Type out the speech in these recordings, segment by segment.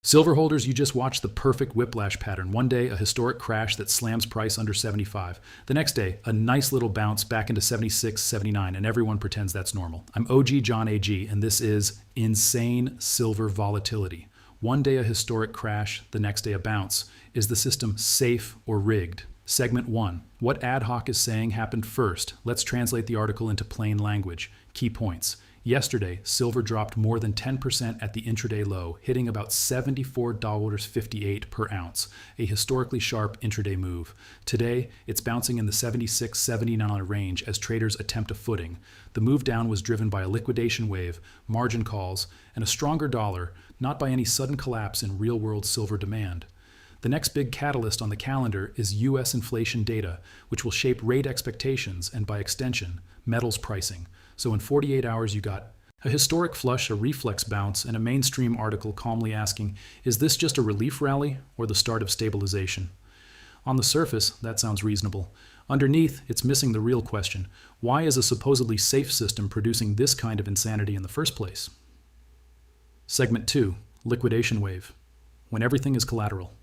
Silver holders, you just watched the perfect whiplash pattern. One day, a historic crash that slams price under 75. The next day, a nice little bounce back into 76, 79, and everyone pretends that's normal. I'm OG John AG, and this is insane silver volatility. One day, a historic crash, the next day, a bounce. Is the system safe or rigged? Segment 1. What ad hoc is saying happened first. Let's translate the article into plain language. Key points. Yesterday, silver dropped more than 10% at the intraday low, hitting about $74.58 per ounce, a historically sharp intraday move. Today, it's bouncing in the 76-79 range as traders attempt a footing. The move down was driven by a liquidation wave, margin calls, and a stronger dollar, not by any sudden collapse in real-world silver demand. The next big catalyst on the calendar is U.S. inflation data, which will shape rate expectations and, by extension, metals pricing. So in 48 hours, you got a historic flush, a reflex bounce, and a mainstream article calmly asking, is this just a relief rally or the start of stabilization? On the surface, that sounds reasonable. Underneath, it's missing the real question. Why is a supposedly safe system producing this kind of insanity in the first place? Segment 2, Liquidation Wave. When everything is collateral.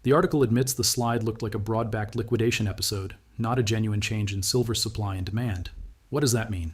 The article admits the slide looked like a broad-backed liquidation episode, not a genuine change in silver supply and demand. What does that mean?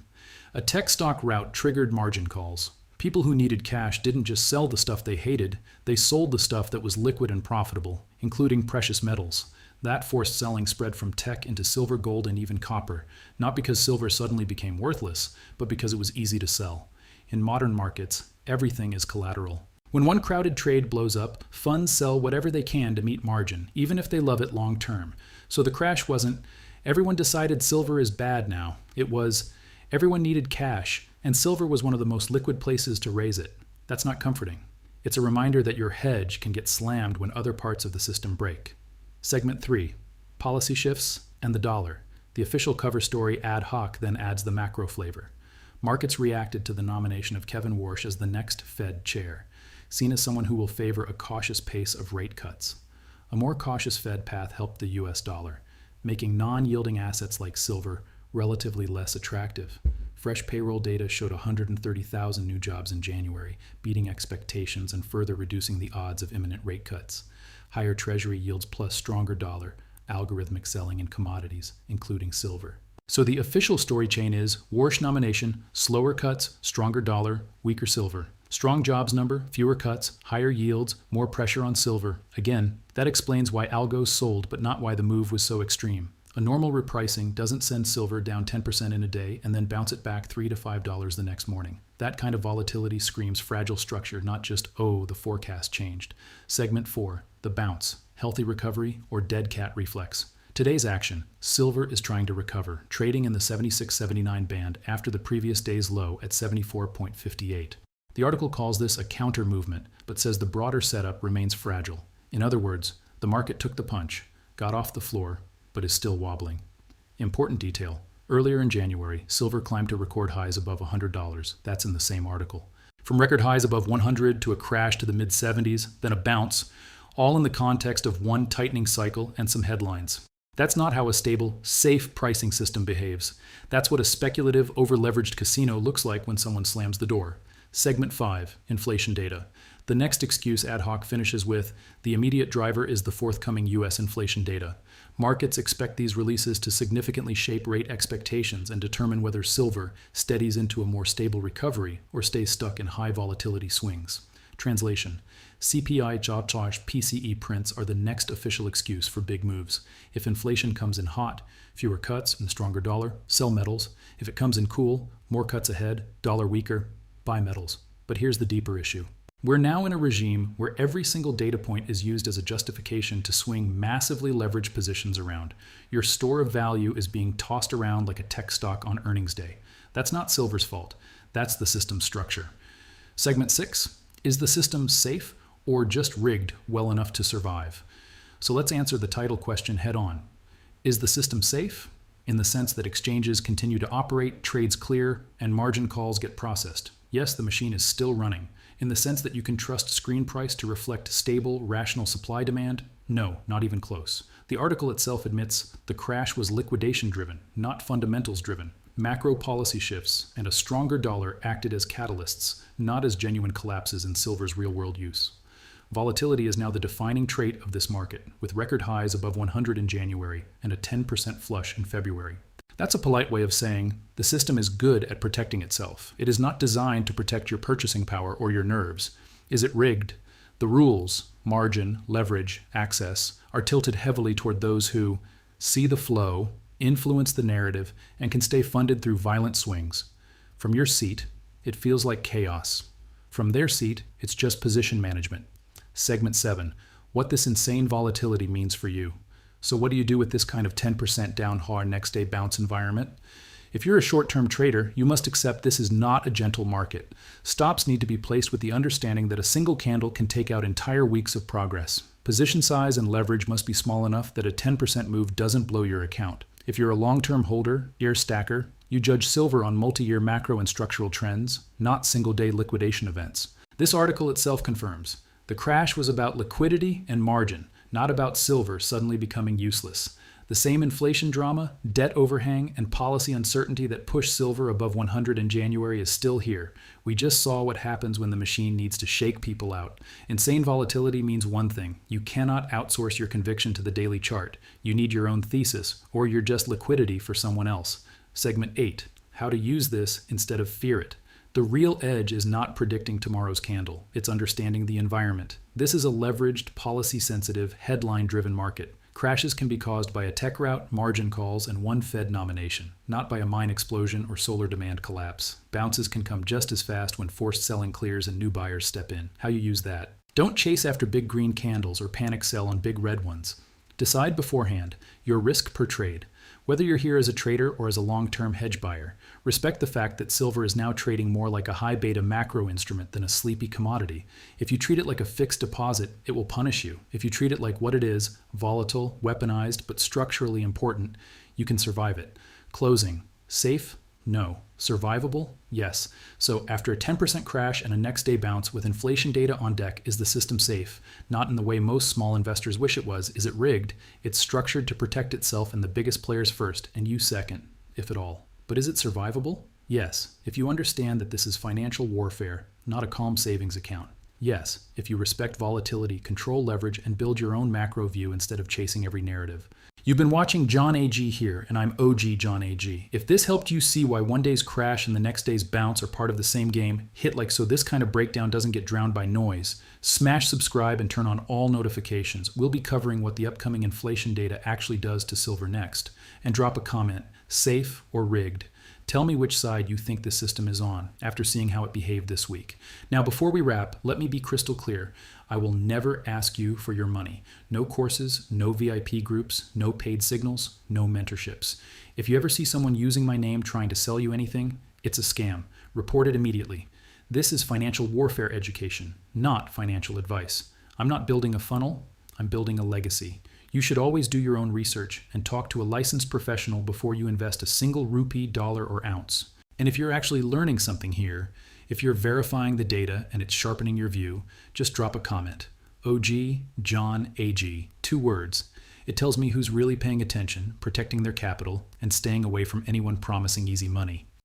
A tech stock rout triggered margin calls. People who needed cash didn't just sell the stuff they hated, they sold the stuff that was liquid and profitable, including precious metals. That forced selling spread from tech into silver, gold, and even copper, not because silver suddenly became worthless, but because it was easy to sell. In modern markets, everything is collateral. When one crowded trade blows up, funds sell whatever they can to meet margin, even if they love it long term. So the crash wasn't, everyone decided silver is bad now. It was, everyone needed cash, and silver was one of the most liquid places to raise it. That's not comforting. It's a reminder that your hedge can get slammed when other parts of the system break. Segment 3, Policy Shifts and the Dollar. The official cover story ad hoc then adds the macro flavor. Markets reacted to the nomination of Kevin Warsh as the next Fed chair, seen as someone who will favor a cautious pace of rate cuts. A more cautious Fed path helped the US dollar, making non-yielding assets like silver relatively less attractive. Fresh payroll data showed 130,000 new jobs in January, beating expectations and further reducing the odds of imminent rate cuts. Higher treasury yields plus stronger dollar, algorithmic selling in commodities, including silver. So the official story chain is Warsh nomination, slower cuts, stronger dollar, weaker silver. Strong jobs number, fewer cuts, higher yields, more pressure on silver. Again, that explains why algos sold, but not why the move was so extreme. A normal repricing doesn't send silver down 10% in a day and then bounce it back $3 to $5 the next morning. That kind of volatility screams fragile structure, not just, oh, the forecast changed. Segment 4, the bounce, healthy recovery or dead cat reflex. Today's action, silver is trying to recover, trading in the 76-79 band after the previous day's low at 74.58. The article calls this a counter movement, but says the broader setup remains fragile. In other words, the market took the punch, got off the floor, but is still wobbling. Important detail. Earlier in January, silver climbed to record highs above $100. That's in the same article. From record highs above 100 to a crash to the mid-70s, then a bounce, all in the context of one tightening cycle and some headlines. That's not how a stable, safe pricing system behaves. That's what a speculative, over-leveraged casino looks like when someone slams the door. Segment 5, inflation data. The next excuse ad hoc finishes with, the immediate driver is the forthcoming U.S. inflation data. Markets expect these releases to significantly shape rate expectations and determine whether silver steadies into a more stable recovery or stays stuck in high volatility swings. Translation. CPI, job charge, PCE prints are the next official excuse for big moves. If inflation comes in hot, fewer cuts and stronger dollar, sell metals. If it comes in cool, more cuts ahead, dollar weaker, buy metals. But here's the deeper issue. We're now in a regime where every single data point is used as a justification to swing massively leveraged positions around. Your store of value is being tossed around like a tech stock on earnings day. That's not silver's fault. That's the system's structure. Segment 6, is the system safe or just rigged well enough to survive? So let's answer the title question head on. Is the system safe? In the sense that exchanges continue to operate, trades clear, and margin calls get processed. Yes, the machine is still running. In the sense that you can trust screen price to reflect stable, rational supply demand? No, not even close. The article itself admits the crash was liquidation driven, not fundamentals driven. Macro policy shifts and a stronger dollar acted as catalysts, not as genuine collapses in silver's real-world use. Volatility is now the defining trait of this market, with record highs above 100 in January and a 10% flush in February. That's a polite way of saying the system is good at protecting itself. It is not designed to protect your purchasing power or your nerves. Is it rigged? The rules, margin, leverage, access, are tilted heavily toward those who see the flow, influence the narrative, and can stay funded through violent swings. From your seat, it feels like chaos. From their seat, it's just position management. Segment 7, what this insane volatility means for you. So what do you do with this kind of 10% down hard next day bounce environment? If you're a short-term trader, you must accept this is not a gentle market. Stops need to be placed with the understanding that a single candle can take out entire weeks of progress. Position size and leverage must be small enough that a 10% move doesn't blow your account. If you're a long-term holder, ear stacker, you judge silver on multi-year macro and structural trends, not single-day liquidation events. This article itself confirms the crash was about liquidity and margin, not about silver suddenly becoming useless. The same inflation drama, debt overhang, and policy uncertainty that pushed silver above 100 in January is still here. We just saw what happens when the machine needs to shake people out. Insane volatility means one thing. You cannot outsource your conviction to the daily chart. You need your own thesis, or you're just liquidity for someone else. Segment 8. How to use this instead of fear it. The real edge is not predicting tomorrow's candle. It's understanding the environment. This is a leveraged, policy-sensitive, headline-driven market. Crashes can be caused by a tech rout, margin calls, and one Fed nomination, not by a mine explosion or solar demand collapse. Bounces can come just as fast when forced selling clears and new buyers step in. How you use that. Don't chase after big green candles or panic sell on big red ones. Decide beforehand your risk per trade. Whether you're here as a trader or as a long-term hedge buyer, respect the fact that silver is now trading more like a high-beta macro instrument than a sleepy commodity. If you treat it like a fixed deposit, it will punish you. If you treat it like what it is, volatile, weaponized, but structurally important, you can survive it. Closing. Safe? No. Survivable? Yes. So after a 10% crash and a next-day bounce with inflation data on deck, is the system safe? Not in the way most small investors wish it was. Is it rigged? It's structured to protect itself and the biggest players first, and you second, if at all. But is it survivable? Yes, if you understand that this is financial warfare, not a calm savings account. Yes, if you respect volatility, control leverage, and build your own macro view instead of chasing every narrative. You've been watching John AG here, and I'm OG John AG. If this helped you see why one day's crash and the next day's bounce are part of the same game, hit like so this kind of breakdown doesn't get drowned by noise. Smash subscribe and turn on all notifications. We'll be covering what the upcoming inflation data actually does to silver next. And drop a comment, safe or rigged. Tell me which side you think the system is on after seeing how it behaved this week. Now, before we wrap, let me be crystal clear. I will never ask you for your money. No courses, no VIP groups, no paid signals, no mentorships. If you ever see someone using my name trying to sell you anything, it's a scam. Report it immediately. This is financial warfare education, not financial advice. I'm not building a funnel, I'm building a legacy. You should always do your own research and talk to a licensed professional before you invest a single rupee, dollar, or ounce. And if you're actually learning something here, if you're verifying the data and it's sharpening your view, just drop a comment. OG John AG, 2 words. It tells me who's really paying attention, protecting their capital, and staying away from anyone promising easy money.